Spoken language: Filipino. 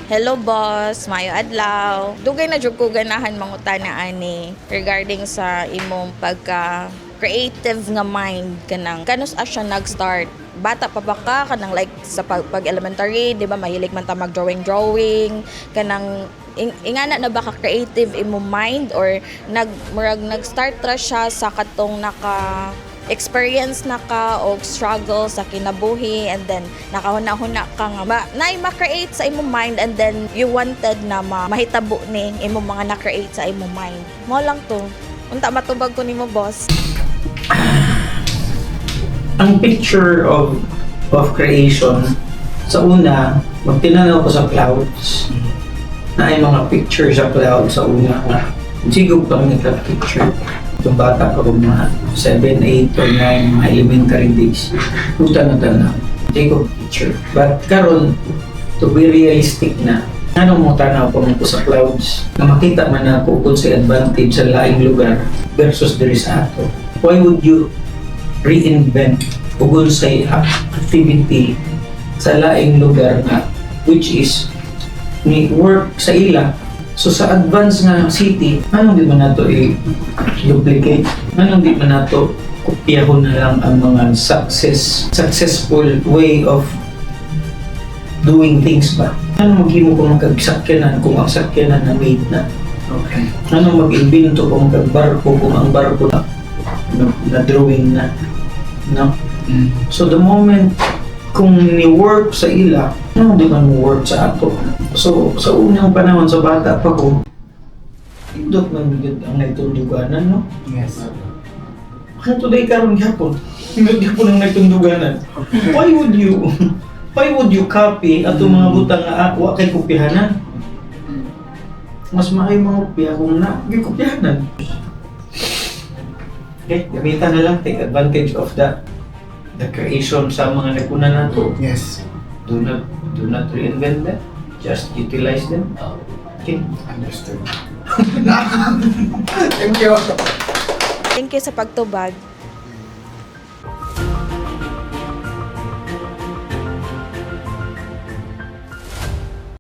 Hello boss, mayo adlaw. Dugay na jud ko ganahan mangutana ani regarding sa imong pagka creative nga mind kanang kanus siya nag-start. Bata pa ba ka kanang like sa pag elementary, di ba mahilig man ta mag drawing kanang ingana na ba ka creative imong mind or nag-start ra siya sa katong naka experience na ka o struggle sa kinabuhi and then nakahuna-huna ka nga ma-create sa imong mind and then you wanted na mahitabo ni imong mga na-create sa imong mind. Mo lang to. Unta matubag ko nimo boss. Ang picture of creation, sa una, magtinanaw ko sa clouds, na ay mga picture sa clouds sa una nga. Siguro pa mga picture. Itong bata ko mga 7, 8, or 9, mga elementary days. Puta na tanaw. Siguro picture. But karon to be realistic na, ano mo tanaw ko mo sa clouds, na makita man ako kung sa advantage sa laing lugar versus diri sa ato. Why would you reinvent ugol sa activity sa laing lugar na which is ni work sa ila. So sa advanced nga city, anong di man nato i-duplicate? Anong di man nato kopyahon na lang ang mga successful way of doing things ba? Anong maghimo kung magkagsakyanan kung ang sakyanan na made na? Okay. Anong mag-invento kung magbarko kung ang barko na drawing na? No? So the moment kung ni-work sa ila, ano di man work sa ato? So sa unang panahon sa bata pa ko, indot man bigod ang nagtunduganan, no? Yes. Bakit today karon gyapon? Indot gyapon ang nagtunduganan. Why would you copy ato mga butang nga wa kay kopyahanan? Mas maayo mga kopya kung na gikopyahanan. Okay, gamitan na lang, take advantage of the creation sa mga naguna nato. Yes. Do not reinvent them. Just utilize them. Okay. Understood. Thank you. Thank you sa pagtubag.